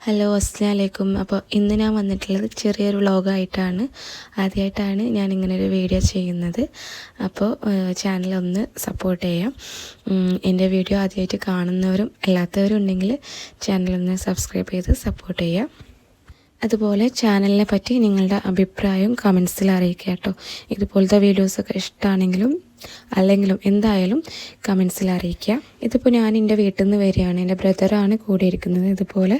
Hello അസ്സലാമു അലൈക്കും. അപ്പോൾ ഇന്ന് ഞാൻ വന്നിട്ടുള്ളത് ചെറിയൊരു വ്ളോഗായിട്ടാണ്. ആദ്യമായിട്ടാണ് ഞാൻ ഇങ്ങനൊരു വീഡിയോ ചെയ്യുന്നത്. അപ്പോൾ ചാനലൊന്ന് സപ്പോർട്ട് ചെയ്യാം. എൻ്റെ വീഡിയോ ആദ്യമായിട്ട് കാണുന്നവരും അല്ലാത്തവരും ഉണ്ടെങ്കിൽ ചാനലൊന്ന് സബ്സ്ക്രൈബ് ചെയ്ത് സപ്പോർട്ട് ചെയ്യാം. അതുപോലെ ചാനലിനെ പറ്റി നിങ്ങളുടെ അഭിപ്രായം കമൻസിൽ അറിയിക്കുക കേട്ടോ. ഇതുപോലത്തെ വീഡിയോസൊക്കെ ഇഷ്ടമാണെങ്കിലും അല്ലെങ്കിലും എന്തായാലും കമൻസിൽ അറിയിക്കുക. ഇതിപ്പോൾ ഞാൻ എൻ്റെ വീട്ടിൽ നിന്ന് വരികയാണ്. എൻ്റെ ബ്രദറാണ് കൂടെ ഇരിക്കുന്നത്. ഇതുപോലെ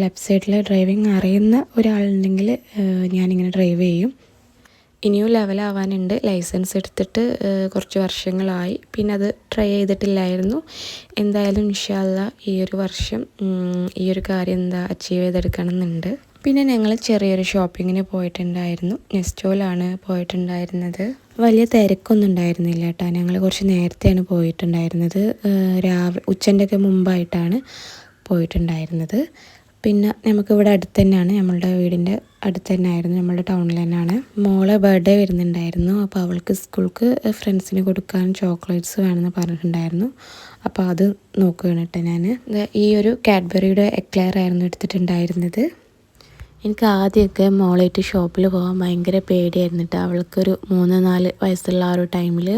ലെഫ്റ്റ് സൈഡിൽ ഡ്രൈവിംഗ് അറിയുന്ന ഒരാളുണ്ടെങ്കിൽ ഞാനിങ്ങനെ ഡ്രൈവ് ചെയ്യും. ഇനിയും ലെവലാവാനുണ്ട്. ലൈസൻസ് എടുത്തിട്ട് കുറച്ച് വർഷങ്ങളായി, പിന്നെ അത് ട്രൈ ചെയ്തിട്ടില്ലായിരുന്നു. എന്തായാലും ഇൻഷാ അല്ലാഹ് ഈ ഒരു വർഷം ഈ ഒരു കാര്യം അച്ചീവ് ചെയ്തെടുക്കണം എന്നുണ്ട്. പിന്നെ ഞങ്ങൾ ചെറിയൊരു ഷോപ്പിങ്ങിന് പോയിട്ടുണ്ടായിരുന്നു. നെസ്റ്റോയിലാണ് പോയിട്ടുണ്ടായിരുന്നത്. വലിയ തിരക്കൊന്നും ഉണ്ടായിരുന്നില്ല കേട്ടോ. ഞങ്ങൾ കുറച്ച് നേരത്തെയാണ് പോയിട്ടുണ്ടായിരുന്നത്. ഉച്ചൻ്റെയൊക്കെ മുമ്പായിട്ടാണ് പോയിട്ടുണ്ടായിരുന്നത്. പിന്നെ നമുക്കിവിടെ അടുത്ത് തന്നെയാണ്, നമ്മളുടെ വീടിൻ്റെ അടുത്ത് തന്നെ ആയിരുന്നു, നമ്മളുടെ ടൗണിൽ തന്നെയാണ്. മോളെ ബർത്ത്ഡേ വരുന്നുണ്ടായിരുന്നു. അപ്പോൾ അവൾക്ക് സ്കൂൾക്ക് ഫ്രണ്ട്സിന് കൊടുക്കാൻ ചോക്ലേറ്റ്സ് വേണമെന്ന് പറഞ്ഞിട്ടുണ്ടായിരുന്നു. അപ്പോൾ അത് നോക്കുകയാണ് കേട്ടോ. ഞാൻ ഈ ഒരു കാഡ്ബറിയുടെ എക്ലെയർ ആയിരുന്നു എടുത്തിട്ടുണ്ടായിരുന്നത്. എനിക്ക് ആദ്യമൊക്കെ മോളായിട്ട് ഷോപ്പിൽ പോകാൻ ഭയങ്കര പേടിയായിരുന്നു കേട്ടോ. അവൾക്കൊരു 3-4 വയസ്സുള്ള ആ ഒരു ടൈമിൽ.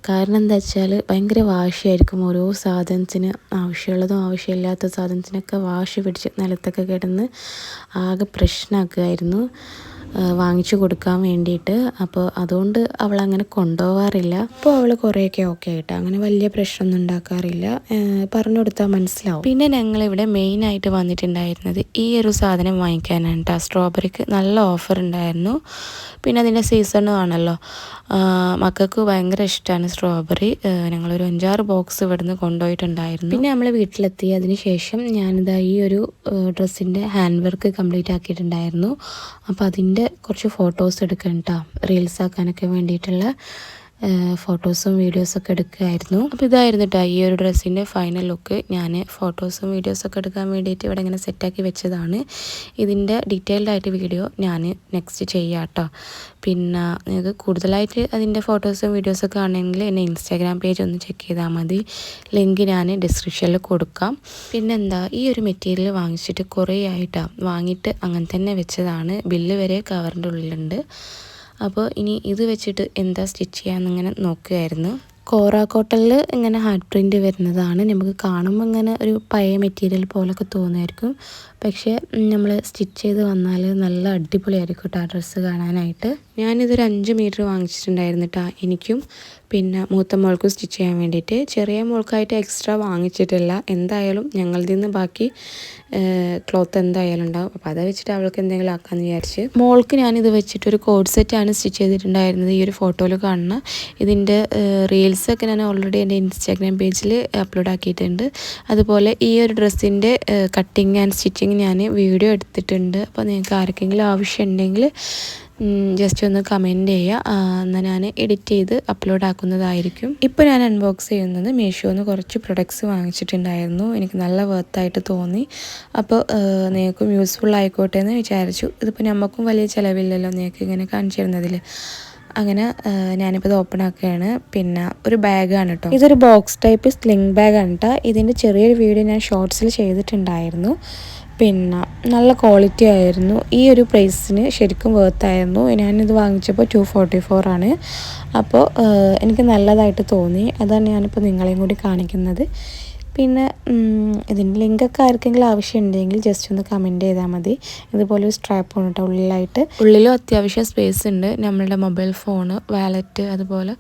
കാരണം എന്താ വെച്ചാൽ ഭയങ്കര വാശിയായിരിക്കും. ഓരോ സാധനത്തിന് ആവശ്യമുള്ളതും ആവശ്യമില്ലാത്ത സാധനത്തിനൊക്കെ വാശി പിടിച്ച് നിലത്തൊക്കെ കിടന്ന് ആകെ പ്രശ്നമാക്കുമായിരുന്നു വാങ്ങിച്ചു കൊടുക്കാൻ വേണ്ടിയിട്ട്. അപ്പോൾ അതുകൊണ്ട് അവൾ അങ്ങനെ കൊണ്ടുപോകാറില്ല. അപ്പോൾ അവൾ കുറേയൊക്കെ ഓക്കെ ആയിട്ട് അങ്ങനെ വലിയ പ്രശ്നമൊന്നും ഉണ്ടാക്കാറില്ല. പറഞ്ഞു കൊടുത്താൽ മനസ്സിലാവും. പിന്നെ ഞങ്ങളിവിടെ മെയിനായിട്ട് വന്നിട്ടുണ്ടായിരുന്നത് ഈ ഒരു സാധനം വാങ്ങിക്കാനാണ് കേട്ടോ. സ്ട്രോബെറിക്ക് നല്ല ഓഫർ ഉണ്ടായിരുന്നു. പിന്നെ അതിൻ്റെ സീസണും ആണല്ലോ. മക്കൾക്ക് ഭയങ്കര ഇഷ്ടമാണ് സ്ട്രോബെറി. ഞങ്ങളൊരു 5-6 ബോക്സ് ഇവിടുന്ന് കൊണ്ടുപോയിട്ടുണ്ടായിരുന്നു. പിന്നെ നമ്മൾ വീട്ടിലെത്തി. അതിന് ശേഷം ഞാനിതാ ഈ ഒരു ഡ്രസ്സിൻ്റെ ഹാൻഡ് വർക്ക് കംപ്ലീറ്റ് ആക്കിയിട്ടുണ്ടായിരുന്നു. അപ്പോൾ അതിൻ്റെ കുറച്ച് ഫോട്ടോസ് എടുക്കണം കേട്ടോ. റീൽസ് ആക്കാനൊക്കെ വേണ്ടിയിട്ടുള്ള ഫോട്ടോസും വീഡിയോസൊക്കെ എടുക്കുമായിരുന്നു. അപ്പോൾ ഇതായിരുന്നു കേട്ടോ ഈ ഒരു ഡ്രസ്സിൻ്റെ ഫൈനൽ ലുക്ക്. ഞാൻ ഫോട്ടോസും വീഡിയോസൊക്കെ എടുക്കാൻ വേണ്ടിയിട്ട് ഇവിടെ ഇങ്ങനെ സെറ്റാക്കി വെച്ചതാണ്. ഇതിൻ്റെ ഡീറ്റെയിൽഡ് ആയിട്ട് വീഡിയോ ഞാൻ നെക്സ്റ്റ് ചെയ്യാം കേട്ടോ. പിന്നെ നിങ്ങൾക്ക് കൂടുതലായിട്ട് അതിൻ്റെ ഫോട്ടോസും വീഡിയോസൊക്കെ ആണെങ്കിൽ എന്നെ ഇൻസ്റ്റാഗ്രാം പേജ് ഒന്ന് ചെക്ക് ചെയ്താൽ മതി. ലിങ്ക് ഞാൻ ഡിസ്ക്രിപ്ഷനിൽ കൊടുക്കാം. പിന്നെന്താ, ഈ ഒരു മെറ്റീരിയൽ വാങ്ങിച്ചിട്ട് കുറേ ആയിട്ടാണ് വാങ്ങിയിട്ട് അങ്ങനെ തന്നെ വെച്ചതാണ്. ബില്ല് വരെ കവറിൻ്റെ ഉള്ളിലുണ്ട്. അപ്പോൾ ഇനി ഇത് വെച്ചിട്ട് എന്താ സ്റ്റിച്ച് ചെയ്യാമെന്നിങ്ങനെ നോക്കുകയായിരുന്നു. കോറ കോട്ടണിൽ ഇങ്ങനെ ഹാർഡ് പ്രിൻ്റ് വരുന്നതാണ്. നമുക്ക് കാണുമ്പോൾ ഇങ്ങനെ ഒരു പഴയ മെറ്റീരിയൽ പോലൊക്കെ തോന്നുമായിരിക്കും. പക്ഷേ നമ്മൾ സ്റ്റിച്ച് ചെയ്ത് വന്നാൽ നല്ല അടിപൊളിയായിരിക്കും കേട്ടോ ആ ഡ്രസ്സ് കാണാനായിട്ട്. ഞാനിതൊരു 5 മീറ്റർ വാങ്ങിച്ചിട്ടുണ്ടായിരുന്നു കേട്ടോ. എനിക്കും പിന്നെ മൂത്ത മോൾക്കും സ്റ്റിച്ച് ചെയ്യാൻ വേണ്ടിയിട്ട്. ചെറിയ മോൾക്കായിട്ട് എക്സ്ട്രാ വാങ്ങിച്ചിട്ടില്ല. എന്തായാലും ഞങ്ങളുടെ നിന്ന് ബാക്കി ക്ലോത്ത് എന്തായാലും ഉണ്ടാവും. അപ്പോൾ അത് വെച്ചിട്ട് അവൾക്ക് എന്തെങ്കിലും ആക്കാമെന്ന് വിചാരിച്ച്. മോൾക്ക് ഞാനിത് വെച്ചിട്ടൊരു കോഡ് സെറ്റാണ് സ്റ്റിച്ച് ചെയ്തിട്ടുണ്ടായിരുന്നത്. ഈ ഒരു ഫോട്ടോയിൽ കാണുന്ന ഇതിൻ്റെ റീൽസൊക്കെ ഞാൻ ഓൾറെഡി എൻ്റെ ഇൻസ്റ്റാഗ്രാം പേജിൽ അപ്ലോഡ് ആക്കിയിട്ടുണ്ട്. അതുപോലെ ഈ ഒരു ഡ്രസ്സിൻ്റെ കട്ടിങ് ആൻഡ് സ്റ്റിച്ചിങ് ഞാൻ വീഡിയോ എടുത്തിട്ടുണ്ട്. അപ്പോൾ നിങ്ങൾക്ക് ആർക്കെങ്കിലും ആവശ്യമുണ്ടെങ്കിൽ ജസ്റ്റ് ഒന്ന് കമൻറ്റ് ചെയ്യുക. എന്നാൽ ഞാൻ എഡിറ്റ് ചെയ്ത് അപ്ലോഡ് ആക്കുന്നതായിരിക്കും. ഇപ്പോൾ ഞാൻ അൺബോക്സ് ചെയ്യുന്നത് മീഷോന്ന് കുറച്ച് പ്രൊഡക്ട്സ് വാങ്ങിച്ചിട്ടുണ്ടായിരുന്നു. എനിക്ക് നല്ല വർത്തായിട്ട് തോന്നി. അപ്പോൾ നിങ്ങൾക്കും യൂസ്ഫുൾ ആയിക്കോട്ടെ എന്ന് വിചാരിച്ചു. ഇതിപ്പോൾ നമുക്കും വലിയ ചിലവില്ലല്ലോ നിങ്ങൾക്ക് ഇങ്ങനെ കാണിച്ചു തരുന്നതിൽ. അങ്ങനെ ഞാനിപ്പോൾ ഇത് ഓപ്പൺ ആക്കുകയാണ്. പിന്നെ ഒരു ബാഗാണ് കേട്ടോ. ഇതൊരു ബോക്സ് ടൈപ്പ് സ്ലിംഗ് ബാഗാണ് കേട്ടോ. ഇതിൻ്റെ ചെറിയൊരു വീഡിയോ ഞാൻ ഷോർട്സിൽ ചെയ്തിട്ടുണ്ടായിരുന്നു. പിന്നെ നല്ല ക്വാളിറ്റി ആയിരുന്നു. ഈ ഒരു പ്രൈസിന് ശരിക്കും വേർത്തായിരുന്നു. ഞാനിത് വാങ്ങിച്ചപ്പോൾ 244 ആണ്. അപ്പോൾ എനിക്ക് നല്ലതായിട്ട് തോന്നി. അതാണ് ഞാനിപ്പോൾ നിങ്ങളെയും കൂടി കാണിക്കുന്നത്. പിന്നെ ഇതിൻ്റെ ലിങ്കൊക്കെ ആർക്കെങ്കിലും ആവശ്യമുണ്ടെങ്കിൽ ജസ്റ്റ് ഒന്ന് കമൻറ്റ് ചെയ്താൽ മതി. ഇതുപോലെ ഒരു സ്ട്രാപ്പ് ആണ് കേട്ടോ ഉള്ളിലായിട്ട്. ഉള്ളിലും അത്യാവശ്യം സ്പേസ് ഉണ്ട്. നമ്മളുടെ മൊബൈൽ ഫോണ്, വാലറ്റ്, അതുപോലെ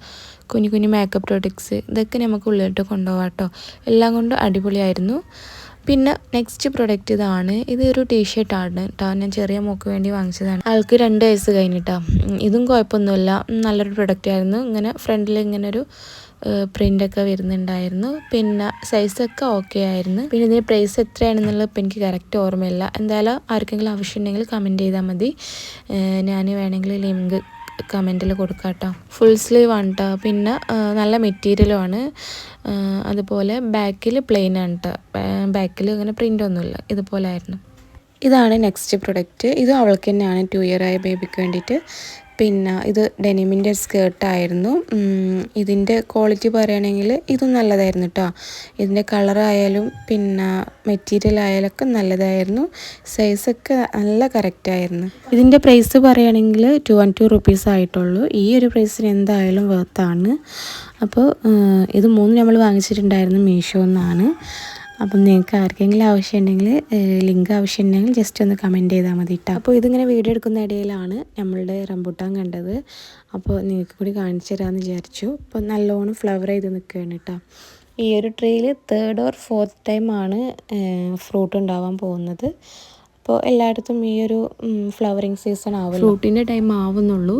കുഞ്ഞു കുഞ്ഞു മേക്കപ്പ് പ്രൊഡക്ട്സ് ഇതൊക്കെ നമുക്ക് ഉള്ളിലോട്ട് കൊണ്ടുപോകാം കേട്ടോ. എല്ലാം കൊണ്ടും അടിപൊളിയായിരുന്നു. പിന്നെ നെക്സ്റ്റ് പ്രൊഡക്റ്റ് ഇതാണ്. ഇതൊരു ടീഷർട്ടാണ് കേട്ടോ. ഞാൻ ചെറിയ മോക്ക് വേണ്ടി വാങ്ങിച്ചതാണ്. ആൾക്ക് 2 വയസ്സ് കഴിഞ്ഞിട്ടാണ്. ഇതും കുഴപ്പമൊന്നുമില്ല, നല്ലൊരു പ്രൊഡക്റ്റ് ആയിരുന്നു. ഇങ്ങനെ ഫ്രണ്ടിൽ ഇങ്ങനെ ഒരു പ്രിൻ്റൊക്കെ വരുന്നുണ്ടായിരുന്നു. പിന്നെ സൈസൊക്കെ ഓക്കെ ആയിരുന്നു. പിന്നെ ഇതിൻ്റെ പ്രൈസ് എത്രയാണെന്നുള്ളത് ഇപ്പം എനിക്ക് കറക്റ്റ് ഓർമ്മയില്ല. എന്തായാലും ആർക്കെങ്കിലും ആവശ്യമുണ്ടെങ്കിൽ കമൻറ്റ് ചെയ്താൽ മതി. ഞാൻ വേണമെങ്കിൽ ലിങ്ക് കമൻറ്റിൽ കൊടുക്കാം കേട്ടോ. ഫുൾ സ്ലീവ് ആണ് കേട്ടോ. പിന്നെ നല്ല മെറ്റീരിയലുമാണ്. അതുപോലെ ബാക്കിൽ പ്ലെയിൻ ആണ് കേട്ടോ. ബാക്കിൽ അങ്ങനെ പ്രിൻ്റ് ഒന്നുമില്ല. ഇതുപോലെ ആയിരുന്നു. ഇതാണ് നെക്സ്റ്റ് പ്രൊഡക്റ്റ്. ഇത് അവൾക്ക് തന്നെയാണ് 2 ഇയർ ആയ ബേബിക്ക് വേണ്ടിയിട്ട്. പിന്നെ ഇത് ഡെനിമിൻ്റെ സ്കേർട്ടായിരുന്നു. ഇതിൻ്റെ ക്വാളിറ്റി പറയുകയാണെങ്കിൽ ഇതും നല്ലതായിരുന്നു കേട്ടോ. ഇതിൻ്റെ കളറായാലും പിന്നെ മെറ്റീരിയൽ ആയാലൊക്കെ നല്ലതായിരുന്നു. സൈസൊക്കെ നല്ല കറക്റ്റായിരുന്നു. ഇതിൻ്റെ പ്രൈസ് പറയുകയാണെങ്കിൽ 212 റുപ്പീസ് ആയിട്ടുള്ളൂ. ഈ ഒരു പ്രൈസിന് എന്തായാലും വർത്താണ്. അപ്പോൾ ഇത് 3 നമ്മൾ വാങ്ങിച്ചിട്ടുണ്ടായിരുന്നു മീഷോന്നാണ്. അപ്പം നിങ്ങൾക്ക് ആർക്കെങ്കിലും ആവശ്യമുണ്ടെങ്കിൽ ലിങ്ക് ആവശ്യമുണ്ടെങ്കിൽ ജസ്റ്റ് ഒന്ന് കമൻറ്റ് ചെയ്താൽ മതി കേട്ടോ. അപ്പോൾ ഇതിങ്ങനെ വീഡിയോ എടുക്കുന്ന ഇടയിലാണ് നമ്മളുടെ റംബൂട്ടാൻ കണ്ടത്. അപ്പോൾ നിങ്ങൾക്ക് കൂടി കാണിച്ചു തരാമെന്ന് വിചാരിച്ചു. അപ്പോൾ നല്ലോണം ഫ്ലവർ ചെയ്ത് നിൽക്കുകയാണ് കേട്ടോ. ഈ ഒരു ട്രീയിൽ 3rd or 4th ടൈമാണ് ഫ്രൂട്ട് ഉണ്ടാവാൻ പോകുന്നത്. അപ്പോൾ എല്ലായിടത്തും ഈ ഒരു ഫ്ലവറിങ് സീസൺ ആവും. ഫ്രൂട്ടിൻ്റെ ടൈം ആവുന്നുള്ളൂ.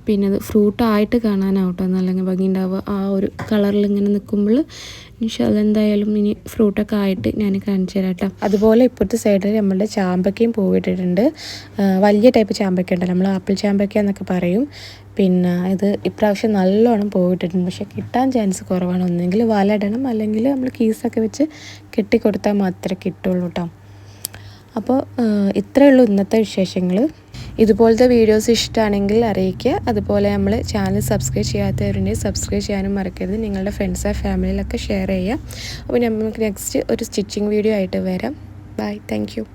പിന്നെ അത് ഫ്രൂട്ടായിട്ട് കാണാനാവട്ടെ നല്ല ഭംഗി ഉണ്ടാവുക. ആ ഒരു കളറിൽ ഇങ്ങനെ നിൽക്കുമ്പോൾ ഇൻഷാല്ലാ എന്തായാലും ഇനി ഫ്രൂട്ടൊക്കെ ആയിട്ട് ഞാൻ കാണിച്ചു തരാം കേട്ടോ. അതുപോലെ ഇപ്പോഴത്തെ സൈഡിൽ നമ്മളുടെ ചാമ്പക്കയും പൂവിട്ടിട്ടുണ്ട്. വലിയ ടൈപ്പ് ചാമ്പക്ക ഉണ്ടല്ലോ, നമ്മൾ ആപ്പിൾ ചാമ്പക്ക എന്നൊക്കെ പറയും. പിന്നെ ഇത് ഇപ്രാവശ്യം നല്ലോണം പൂവിട്ടിട്ടുണ്ട്. പക്ഷെ കിട്ടാൻ ചാൻസ് കുറവാണ്. ഒന്നെങ്കിൽ വല ഇടണം, അല്ലെങ്കിൽ നമ്മൾ കീസൊക്കെ വെച്ച് കെട്ടിക്കൊടുത്താൽ മാത്രമേ കിട്ടുള്ളൂ കേട്ടോ. അപ്പോൾ ഇത്രയേ ഉള്ളൂ ഇന്നത്തെ വിശേഷങ്ങൾ. ഇതുപോലത്തെ വീഡിയോസ് ഇഷ്ടമാണെങ്കിൽ അറിയിക്കുക. അതുപോലെ നമ്മൾ ചാനൽ സബ്സ്ക്രൈബ് ചെയ്യാത്തവരുണ്ടെങ്കിൽ സബ്സ്ക്രൈബ് ചെയ്യാനും മറക്കരുത്. നിങ്ങളുടെ ഫ്രണ്ട്സ് ഫാമിലിയിലൊക്കെ ഷെയർ ചെയ്യുക. അപ്പോൾ നമുക്ക് നെക്സ്റ്റ് ഒരു സ്റ്റിച്ചിങ് വീഡിയോ ആയിട്ട് വരാം. Bye, thank U.